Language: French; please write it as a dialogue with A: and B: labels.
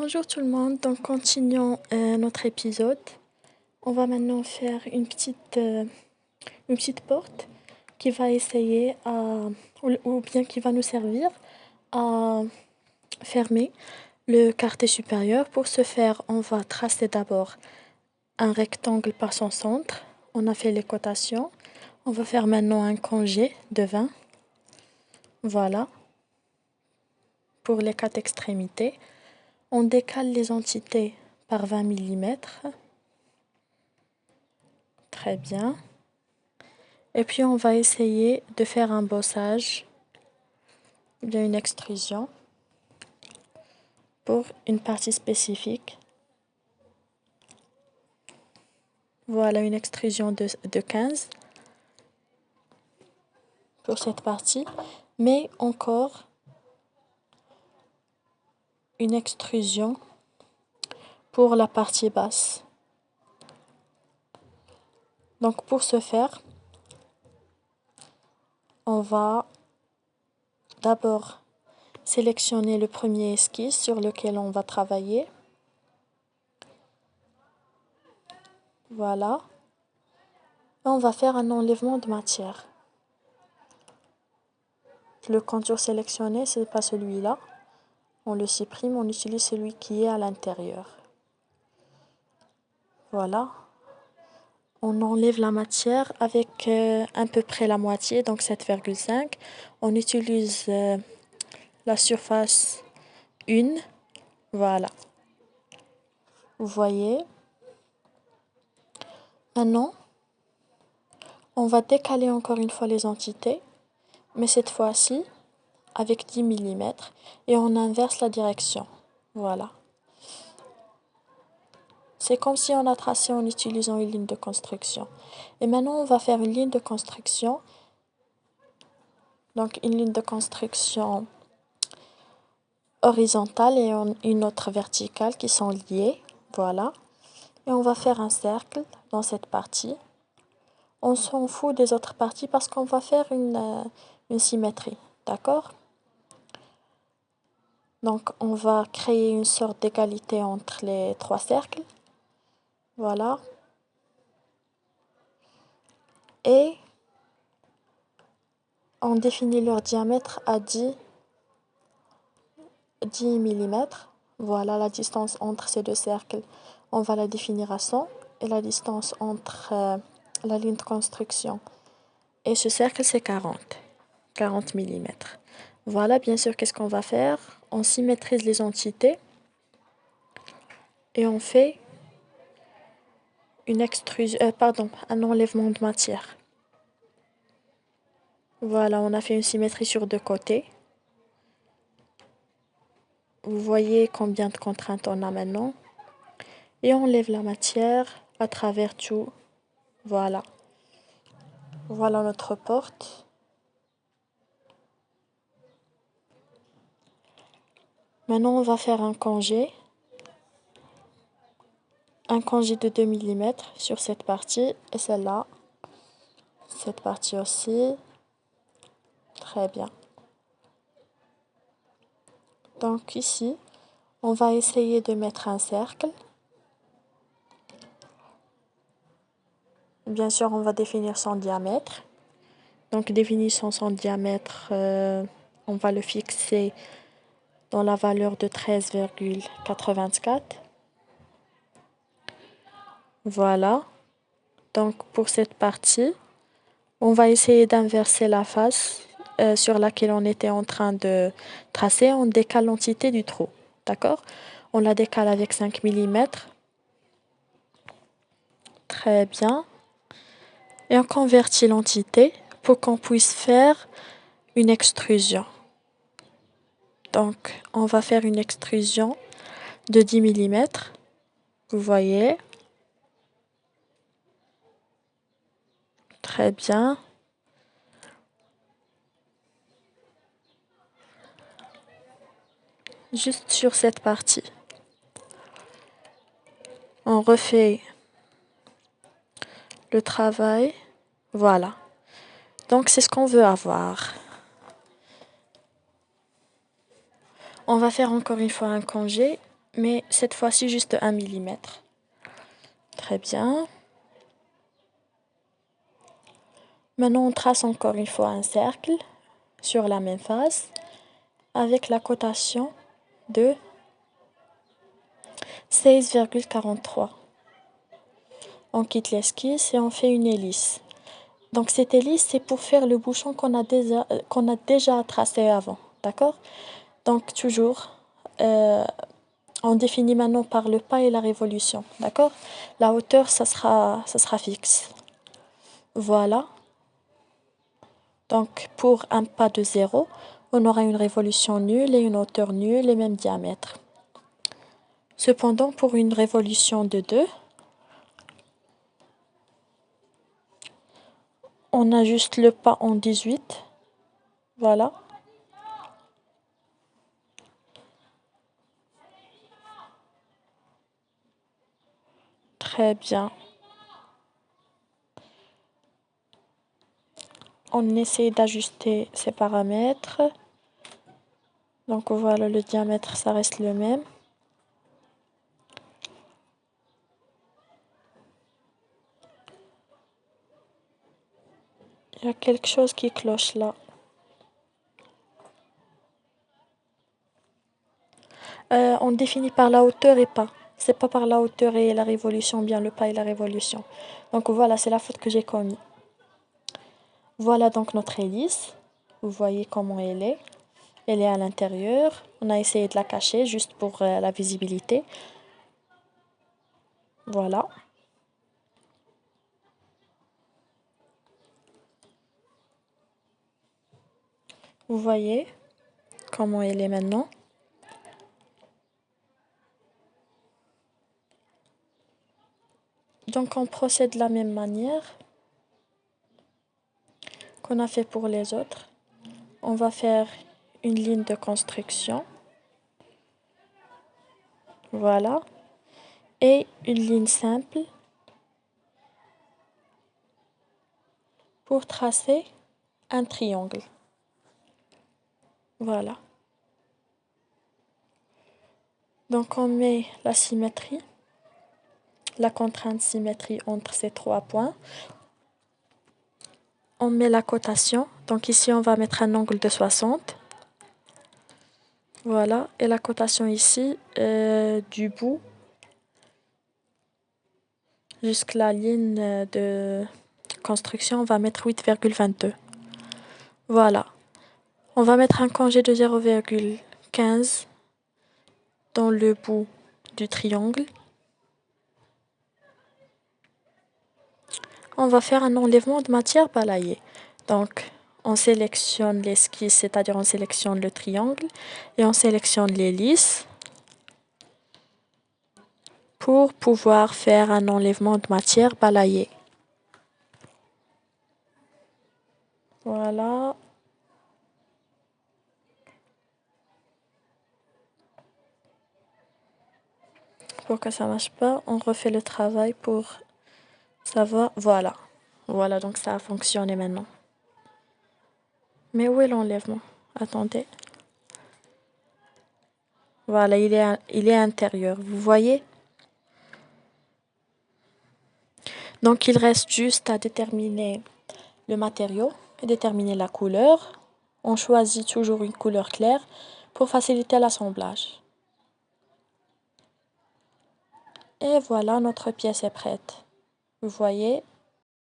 A: Bonjour tout le monde, donc continuons notre épisode. On va maintenant faire une petite porte qui va essayer ou bien qui va nous servir à fermer le quartier supérieur. Pour ce faire, on va tracer d'abord un rectangle par son centre. On a fait les cotations. On va faire maintenant un congé de 20. Voilà, pour les 4 extrémités. On décale les entités par 20 mm. Très bien. Et puis on va essayer de faire un bossage, bien une extrusion pour une partie spécifique. Voilà une extrusion de 15 pour cette partie, mais encore une extrusion pour la partie basse. Donc pour ce faire, on va d'abord sélectionner le premier esquisse sur lequel on va travailler. Voilà. Et on va faire un enlèvement de matière. Le contour sélectionné, c'est pas celui-là. On le supprime, on utilise celui qui est à l'intérieur. Voilà. On enlève la matière avec à peu près la moitié, donc 7,5. On utilise la surface 1. Voilà. Vous voyez. Maintenant, on va décaler encore une fois les entités, mais cette fois-ci avec 10 mm et on inverse la direction. Voilà. C'est comme si on a tracé en utilisant une ligne de construction. Et maintenant, on va faire une ligne de construction. Donc, une ligne de construction horizontale et une autre verticale qui sont liées. Voilà. Et on va faire un cercle dans cette partie. On s'en fout des autres parties parce qu'on va faire une symétrie. D'accord? Donc, on va créer une sorte d'égalité entre les 3 cercles. Voilà. Et on définit leur diamètre à 10 mm. Voilà la distance entre ces deux cercles. On va la définir à 100. Et la distance entre la ligne de construction et ce cercle, c'est 40 mm. Voilà, bien sûr, qu'est-ce qu'on va faire? On symétrise les entités et on fait un enlèvement de matière. Voilà, on a fait une symétrie sur deux côtés. Vous voyez combien de contraintes on a maintenant. Et on enlève la matière à travers tout. Voilà. Voilà notre porte. Maintenant, on va faire un congé. Un congé de 2 mm sur cette partie et celle-là. Cette partie aussi. Très bien. Donc ici, on va essayer de mettre un cercle. Bien sûr, on va définir son diamètre. Donc définissant son diamètre, on va le fixer dans la valeur de 13,84. Voilà. Donc pour cette partie, on va essayer d'inverser la face sur laquelle on était en train de tracer. On décale l'entité du trou. D'accord? On la décale avec 5 mm. Très bien. Et on convertit l'entité pour qu'on puisse faire une extrusion. Donc, on va faire une extrusion de 10 mm. Vous voyez. Très bien. Juste sur cette partie. On refait le travail. Voilà. Donc, c'est ce qu'on veut avoir. On va faire encore une fois un congé, mais cette fois-ci juste 1 millimètre. Très bien. Maintenant, on trace encore une fois un cercle sur la même face avec la cotation de 16,43. On quitte l'esquisse et on fait une hélice. Donc cette hélice, c'est pour faire le bouchon qu'on a déjà tracé avant, d'accord? Donc toujours, on définit maintenant par le pas et la révolution, d'accord? La hauteur, ça sera fixe. Voilà. Donc pour un pas de 0, on aura une révolution nulle et une hauteur nulle et même diamètre. Cependant, pour une révolution de 2, on ajuste le pas en 18. Voilà. Très bien. On essaie d'ajuster ces paramètres. Donc voilà, le diamètre, ça reste le même. Il y a quelque chose qui cloche là. On définit par la hauteur et pas. C'est pas par la hauteur et la révolution, bien le pas et la révolution. Donc voilà, c'est la faute que j'ai commise. Voilà donc notre hélice. Vous voyez comment elle est. Elle est à l'intérieur. On a essayé de la cacher juste pour la visibilité. Voilà. Vous voyez comment elle est maintenant. Donc on procède de la même manière qu'on a fait pour les autres. On va faire une ligne de construction. Voilà. Et une ligne simple pour tracer un triangle. Voilà. Donc on met la symétrie, la contrainte symétrie entre ces 3 points. On met la cotation. Donc ici on va mettre un angle de 60. Voilà. Et la cotation ici, du bout jusqu'à la ligne de construction, on va mettre 8,22. Voilà. On va mettre un congé de 0,15 dans le bout du triangle. On va faire un enlèvement de matière balayée. Donc, on sélectionne l'esquisse, c'est-à-dire on sélectionne le triangle et on sélectionne l'hélice pour pouvoir faire un enlèvement de matière balayée. Voilà. Pour que ça marche pas, on refait le travail pour savoir. Voilà. Voilà, donc ça a fonctionné maintenant. Mais où est l'enlèvement? Attendez. Voilà, il est intérieur. Vous voyez? Donc, il reste juste à déterminer le matériau et déterminer la couleur. On choisit toujours une couleur claire pour faciliter l'assemblage. Et voilà, notre pièce est prête. Vous voyez?